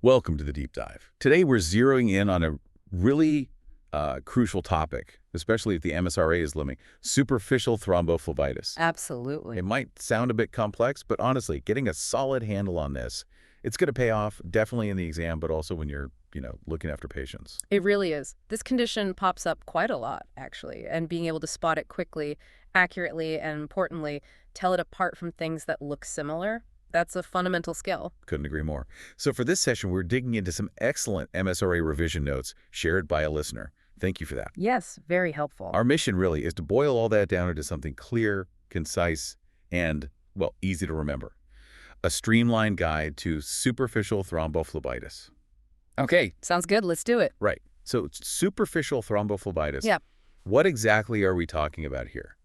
Welcome to the deep dive. Today we're zeroing in on a really crucial topic, especially if the MSRA is limiting, superficial thrombophlebitis. Absolutely. It might sound a bit complex, but honestly, getting a solid handle on this, it's going to pay off definitely in the exam, but also when you're, looking after patients. It really is. This condition pops up quite a lot, actually, and being able to spot it quickly, accurately, and importantly, tell it apart from things that look similar, that's a fundamental skill. Couldn't agree more. So for this session, we're digging into some excellent MSRA revision notes shared by a listener. Thank you for that. Yes, very helpful. Our mission really is to boil all that down into something clear, concise, and, well, easy to remember. A streamlined guide to superficial thrombophlebitis. Okay. Sounds good. Let's do it. Right. So superficial thrombophlebitis. Yeah. What exactly are we talking about here?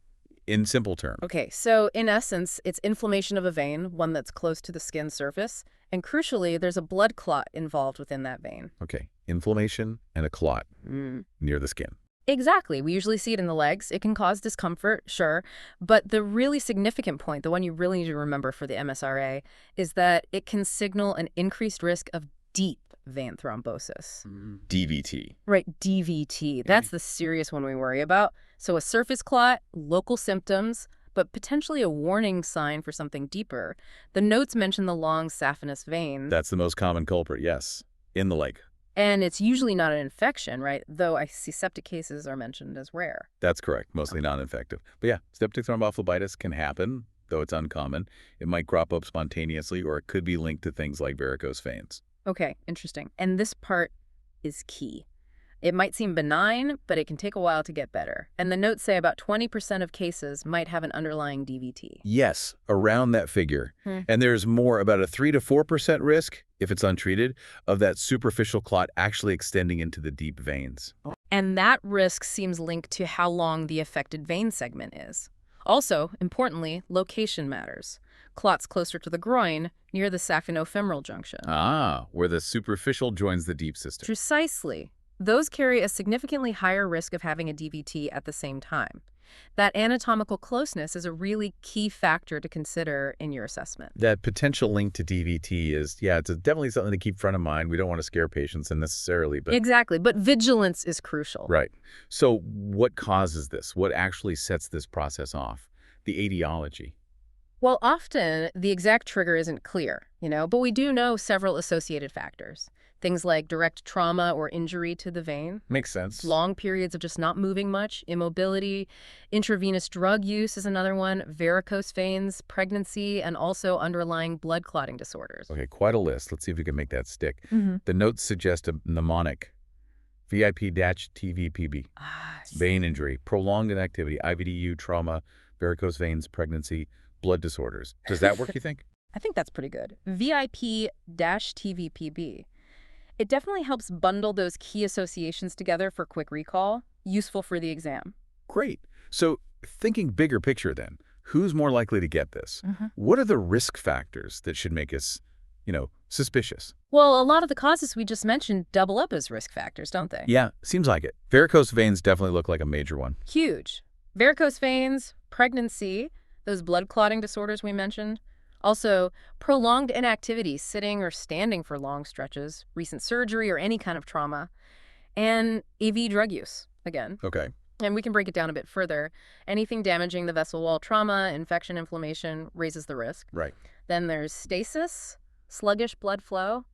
In simple terms. Okay, so in essence, it's inflammation of a vein, one that's close to the skin surface, and crucially, there's a blood clot involved within that vein. Okay. Inflammation and a clot near the skin. Exactly. We usually see it in the legs. It can cause discomfort, sure, but the really significant point, the one you really need to remember for the MSRA, is that it can signal an increased risk of deep vein thrombosis. DVT. Right, DVT. That's the serious one we worry about. So a surface clot, local symptoms, but potentially a warning sign for something deeper. The notes mention the long saphenous vein. That's the most common culprit, yes, in the leg. And it's usually not an infection, right? Though I see septic cases are mentioned as rare. That's correct, mostly non-infective. But yeah, septic thrombophlebitis can happen, though it's uncommon. It might crop up spontaneously, or it could be linked to things like varicose veins. Okay, interesting. And this part is key. It might seem benign, but it can take a while to get better. And the notes say about 20% of cases might have an underlying DVT. Yes, around that figure. And there's more, about a 3 to 4% risk, if it's untreated, of that superficial clot actually extending into the deep veins. And that risk seems linked to how long the affected vein segment is. Also, importantly, location matters. Clots closer to the groin, near the saphenofemoral junction. Ah, where the superficial joins the deep system. Precisely. Those carry a significantly higher risk of having a DVT at the same time. That anatomical closeness is a really key factor to consider in your assessment. That potential link to DVT is, it's definitely something to keep front of mind. We don't want to scare patients unnecessarily, but... Exactly, but vigilance is crucial. Right. So what causes this? What actually sets this process off? The etiology. Well, often the exact trigger isn't clear, but we do know several associated factors. Things like direct trauma or injury to the vein. Makes sense. Long periods of just not moving much, immobility, intravenous drug use is another one, varicose veins, pregnancy, and also underlying blood clotting disorders. Okay, quite a list. Let's see if we can make that stick. The notes suggest a mnemonic. VIP-TVPB. Vein injury, prolonged inactivity, IVDU, trauma, varicose veins, pregnancy, blood disorders. Does that work, you think? I think that's pretty good. VIP-TVPB. It definitely helps bundle those key associations together for quick recall, useful for the exam. Great. So thinking bigger picture then, who's more likely to get this? What are the risk factors that should make us, suspicious? Well, a lot of the causes we just mentioned double up as risk factors, don't they? Yeah, seems like it. Varicose veins definitely look like a major one. Huge. Varicose veins, pregnancy, those blood clotting disorders we mentioned. Also, prolonged inactivity, sitting or standing for long stretches, recent surgery or any kind of trauma, and AV drug use, again. Okay. And we can break it down a bit further. Anything damaging the vessel wall, trauma, infection, inflammation raises the risk. Right. Then there's stasis, sluggish blood flow,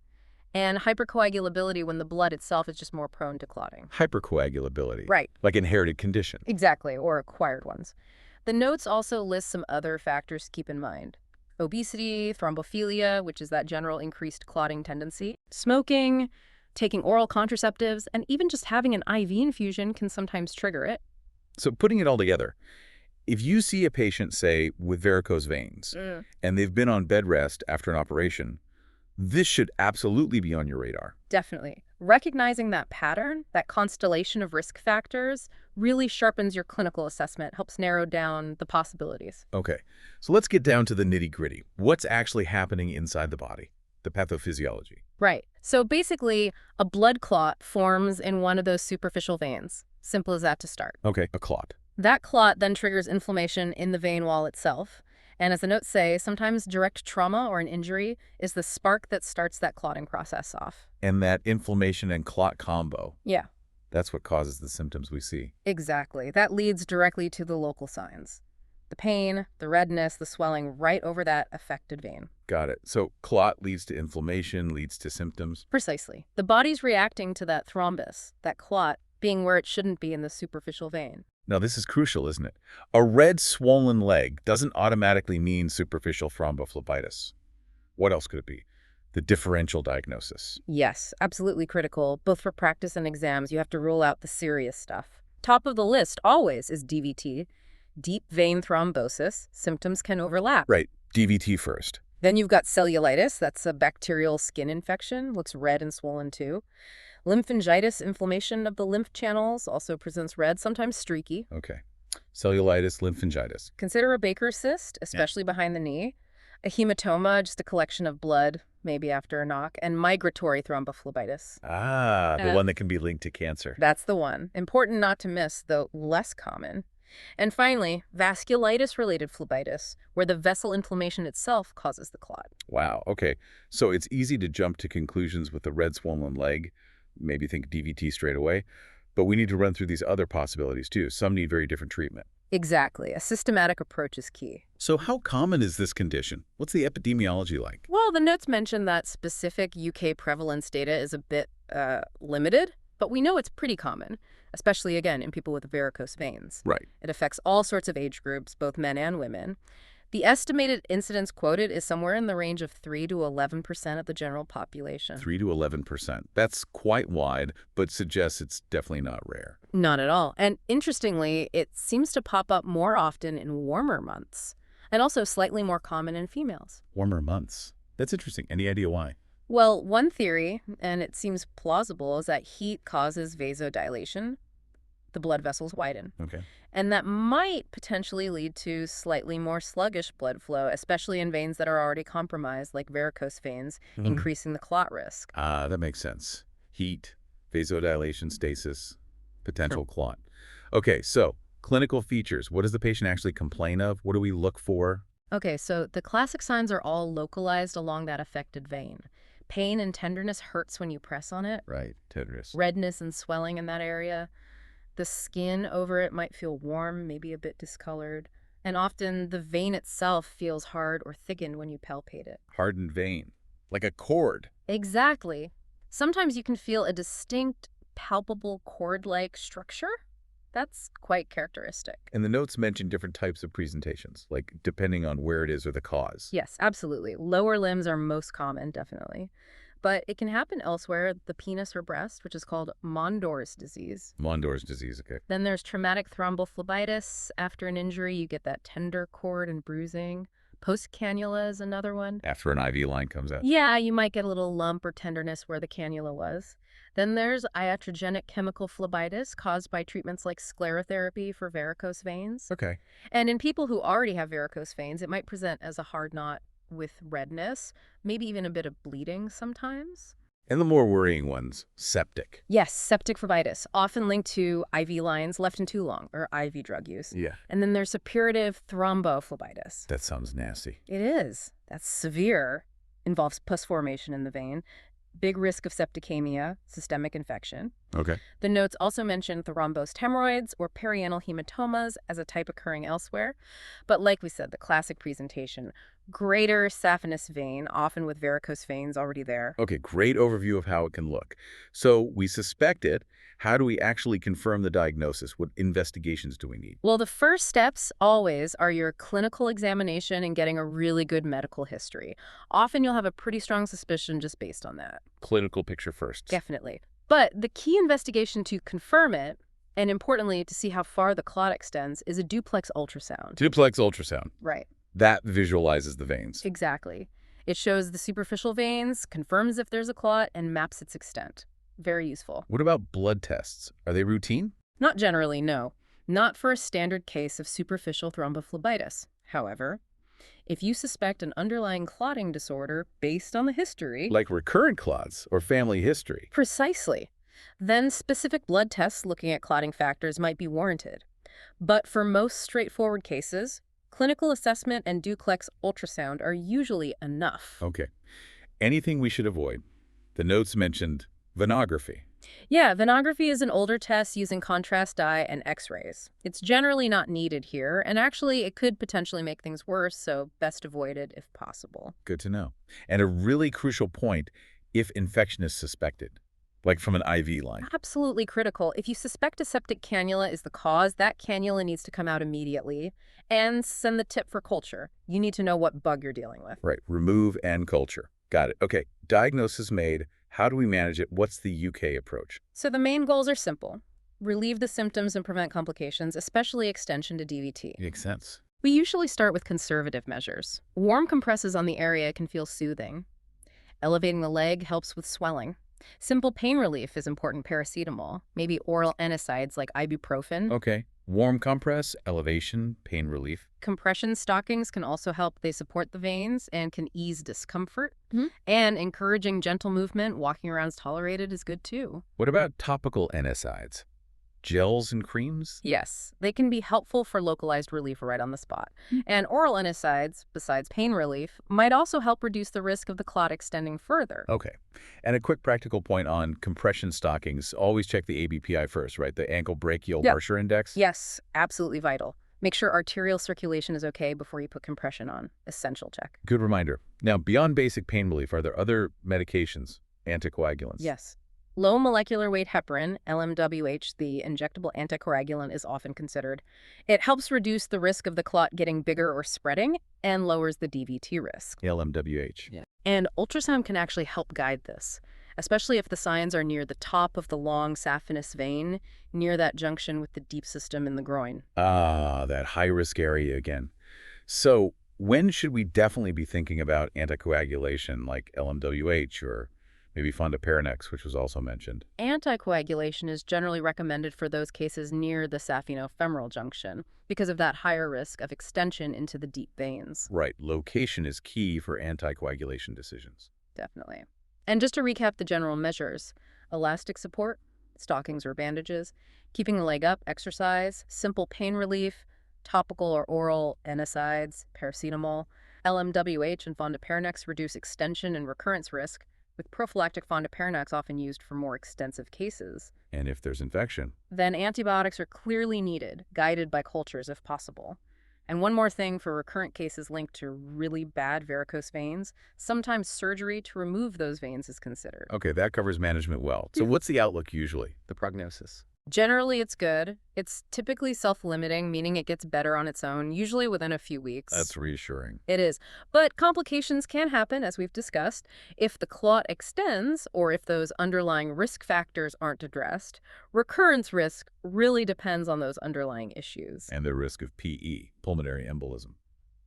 and hypercoagulability when the blood itself is just more prone to clotting. Hypercoagulability. Right. Like inherited condition. Exactly, or acquired ones. The notes also list some other factors to keep in mind. Obesity, thrombophilia, which is that general increased clotting tendency, smoking, taking oral contraceptives, and even just having an IV infusion can sometimes trigger it. So putting it all together, if you see a patient, say, with varicose veins, and they've been on bed rest after an operation, this should absolutely be on your radar. Definitely. Recognizing that pattern, that constellation of risk factors, really sharpens your clinical assessment, helps narrow down the possibilities. Okay, so let's get down to the nitty-gritty. What's actually happening inside the body? The pathophysiology. Right. So basically, a blood clot forms in one of those superficial veins. Simple as that to start. Okay, a clot. That clot then triggers inflammation in the vein wall itself, And as the notes say, sometimes direct trauma or an injury is the spark that starts that clotting process off. And that inflammation and clot combo, Yeah, that's what causes the symptoms we see. exactly. That leads directly to the local signs. The pain, the redness, the swelling right over that affected vein. Got it. So clot leads to inflammation, leads to symptoms. Precisely. The body's reacting to that thrombus, that clot, being where it shouldn't be in the superficial vein. Now, this is crucial, isn't it? A red, swollen leg doesn't automatically mean superficial thrombophlebitis. What else could it be? The differential diagnosis. Yes, absolutely critical. Both for practice and exams, you have to rule out the serious stuff. Top of the list always is DVT, deep vein thrombosis. Symptoms can overlap. Right, DVT first. Then you've got cellulitis. That's a bacterial skin infection. Looks red and swollen too. Lymphangitis, inflammation of the lymph channels, also presents red, sometimes streaky. Okay. Cellulitis, lymphangitis. Consider a Baker's cyst, especially behind the knee. A hematoma, just a collection of blood, maybe after a knock. And migratory thrombophlebitis. Ah, the one that can be linked to cancer. That's the one. Important not to miss, though less common. And finally, vasculitis-related phlebitis, where the vessel inflammation itself causes the clot. Wow, okay. So it's easy to jump to conclusions with a red swollen leg, maybe think DVT straight away, but we need to run through these other possibilities too. Some need very different treatment. Exactly. A systematic approach is key. So how common is this condition? What's the epidemiology like? Well, the notes mention that specific UK prevalence data is a bit limited, but we know it's pretty common, especially, again, in people with varicose veins. Right. It affects all sorts of age groups, both men and women. The estimated incidence quoted is somewhere in the range of 3 to 11% of the general population. 3 to 11%. That's quite wide, but suggests it's definitely not rare. Not at all. And interestingly, it seems to pop up more often in warmer months, and also slightly more common in females. Warmer months. That's interesting. Any idea why? Well, one theory, and it seems plausible, is that heat causes vasodilation. The blood vessels widen. Okay. And that might potentially lead to slightly more sluggish blood flow, especially in veins that are already compromised, like varicose veins, increasing the clot risk. Ah, that makes sense. Heat, vasodilation, stasis, potential clot. Okay, so clinical features. What does the patient actually complain of? What do we look for? Okay, so the classic signs are all localized along that affected vein. Pain and tenderness hurts when you press on it. Right, tenderness. Redness and swelling in that area. The skin over it might feel warm, maybe a bit discolored. And often the vein itself feels hard or thickened when you palpate it. Hardened vein, like a cord. Exactly. Sometimes you can feel a distinct, palpable cord-like structure. That's quite characteristic. And the notes mention different types of presentations, like depending on where it is or the cause. Yes, absolutely. Lower limbs are most common, definitely. But it can happen elsewhere, the penis or breast, which is called Mondor's disease. Mondor's disease, okay. Then there's traumatic thrombophlebitis. After an injury, you get that tender cord and bruising. Post-cannula is another one. After an IV line comes out. Yeah, you might get a little lump or tenderness where the cannula was. Then there's iatrogenic chemical phlebitis caused by treatments like sclerotherapy for varicose veins. Okay. And in people who already have varicose veins, it might present as a hard knot with redness, maybe even a bit of bleeding sometimes. And the more worrying ones, septic. Yes, septic phlebitis, often linked to IV lines left in too long, or IV drug use. Yeah. And then there's suppurative thrombophlebitis. That sounds nasty. It is. That's severe. Involves pus formation in the vein. Big risk of septicemia, systemic infection. Okay. The notes also mention thrombosed hemorrhoids or perianal hematomas as a type occurring elsewhere. But like we said, the classic presentation, greater saphenous vein, often with varicose veins already there. Okay, great overview of how it can look. So we suspect it. How do we actually confirm the diagnosis? What investigations do we need? Well, the first steps always are your clinical examination and getting a really good medical history. Often you'll have a pretty strong suspicion just based on that. Clinical picture first. Definitely. But the key investigation to confirm it, and importantly to see how far the clot extends, is a duplex ultrasound. Duplex ultrasound. Right. That visualizes the veins. Exactly. It shows the superficial veins, confirms if there's a clot, and maps its extent. Very useful. What about blood tests? Are they routine? Not generally, no. Not for a standard case of superficial thrombophlebitis. However, if you suspect an underlying clotting disorder based on the history... Like recurrent clots or family history? Precisely. Then specific blood tests looking at clotting factors might be warranted. But for most straightforward cases, Clinical assessment and duplex ultrasound are usually enough. Okay. Anything we should avoid? The notes mentioned venography. Yeah, venography is an older test using contrast dye and x-rays. It's generally not needed here, and actually it could potentially make things worse, so best avoided if possible. Good to know. And a really crucial point, if infection is suspected, like from an IV line. Absolutely critical. If you suspect a septic cannula is the cause, that cannula needs to come out immediately. And send the tip for culture. You need to know what bug you're dealing with. Right. Remove and culture. Got it. Okay. Diagnosis made. How do we manage it? What's the UK approach? So the main goals are simple. Relieve the symptoms and prevent complications, especially extension to DVT. Makes sense. We usually start with conservative measures. Warm compresses on the area can feel soothing. Elevating the leg helps with swelling. Simple pain relief is important. Paracetamol, maybe oral NSAIDs like ibuprofen. Okay. Warm compress, elevation, pain relief. Compression stockings can also help. They support the veins and can ease discomfort. And encouraging gentle movement, walking around is tolerated, is good too. What about topical NSAIDs? Gels and creams? Yes, they can be helpful for localized relief right on the spot. And oral NSAIDs, besides pain relief, might also help reduce the risk of the clot extending further. Okay. And a quick practical point on compression stockings. Always check the ABPI first, right? The ankle brachial pressure index? Yes, absolutely vital. Make sure arterial circulation is okay before you put compression on. Essential check. Good reminder. Now, beyond basic pain relief, are there other medications, anticoagulants? Yes. Low molecular weight heparin, LMWH, the injectable anticoagulant, is often considered. It helps reduce the risk of the clot getting bigger or spreading and lowers the DVT risk. LMWH. Yeah. And ultrasound can actually help guide this, especially if the signs are near the top of the long saphenous vein, near that junction with the deep system in the groin. Ah, that high-risk area again. So when should we definitely be thinking about anticoagulation like LMWH or maybe fondaparinux, which was also mentioned? Anticoagulation is generally recommended for those cases near the saphenofemoral junction because of that higher risk of extension into the deep veins. Right. Location is key for anticoagulation decisions. Definitely. And just to recap the general measures: elastic support, stockings or bandages, keeping the leg up, exercise, simple pain relief, topical or oral NSAIDs, paracetamol, LMWH and fondaparinux reduce extension and recurrence risk, with prophylactic fondaparinux often used for more extensive cases. And if there's infection? Then antibiotics are clearly needed, guided by cultures if possible. And one more thing for recurrent cases linked to really bad varicose veins, sometimes surgery to remove those veins is considered. Okay, that covers management well. So what's the outlook usually, the prognosis? Generally, it's good. It's typically self-limiting, meaning it gets better on its own, usually within a few weeks. That's reassuring. It is. But complications can happen, as we've discussed, if the clot extends or if those underlying risk factors aren't addressed. Recurrence risk really depends on those underlying issues. And the risk of PE, pulmonary embolism.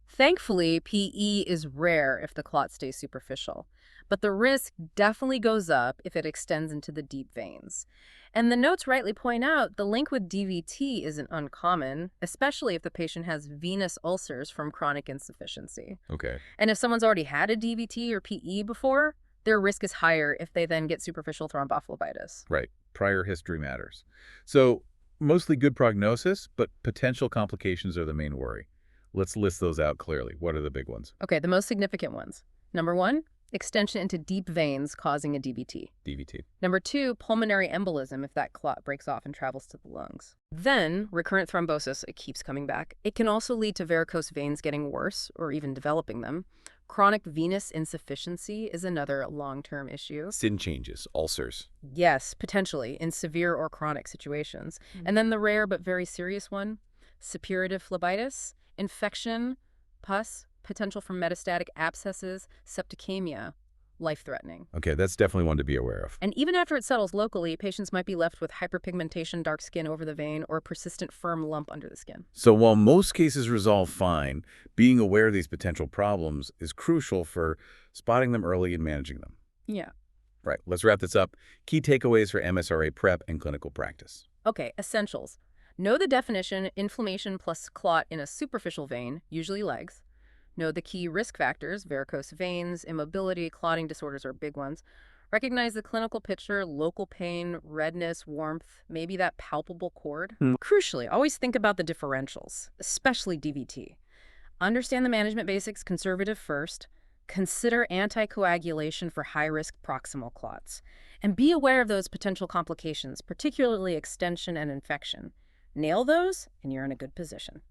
Thankfully, PE is rare if the clot stays superficial, but the risk definitely goes up if it extends into the deep veins. And the notes rightly point out the link with DVT isn't uncommon, especially if the patient has venous ulcers from chronic insufficiency. Okay. And if someone's already had a DVT or PE before, their risk is higher if they then get superficial thrombophlebitis. Right. Prior history matters. So mostly good prognosis, but potential complications are the main worry. Let's list those out clearly. What are the big ones? Okay, the most significant ones. Number 1, extension into deep veins causing a DVT. DVT. Number 2, pulmonary embolism if that clot breaks off and travels to the lungs. Then, recurrent thrombosis, it keeps coming back. It can also lead to varicose veins getting worse or even developing them. Chronic venous insufficiency is another long-term issue. Sin changes, ulcers. Yes, potentially, in severe or chronic situations. And then the rare but very serious one, suppurative phlebitis, infection, pus, potential for metastatic abscesses, septicemia, life-threatening. Okay, that's definitely one to be aware of. And even after it settles locally, patients might be left with hyperpigmentation, dark skin over the vein, or a persistent firm lump under the skin. So while most cases resolve fine, being aware of these potential problems is crucial for spotting them early and managing them. Yeah. Right, let's wrap this up. Key takeaways for MSRA prep and clinical practice. Okay, essentials. Know the definition, inflammation plus clot in a superficial vein, usually legs. Know the key risk factors, varicose veins, immobility, clotting disorders are big ones. Recognize the clinical picture, local pain, redness, warmth, maybe that palpable cord. Crucially, always think about the differentials, especially DVT. Understand the management basics, conservative first. Consider anticoagulation for high-risk proximal clots. And be aware of those potential complications, particularly extension and infection. Nail those, and you're in a good position.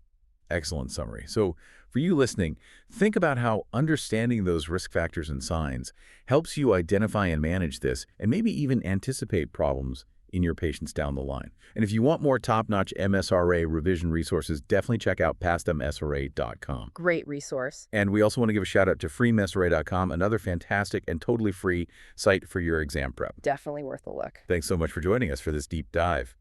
Excellent summary. So for you listening, think about how understanding those risk factors and signs helps you identify and manage this, and maybe even anticipate problems in your patients down the line. And if you want more top-notch MSRA revision resources, definitely check out pastmsra.com. Great resource. And we also want to give a shout out to freemsra.com, another fantastic and totally free site for your exam prep. Definitely worth a look. Thanks so much for joining us for this deep dive.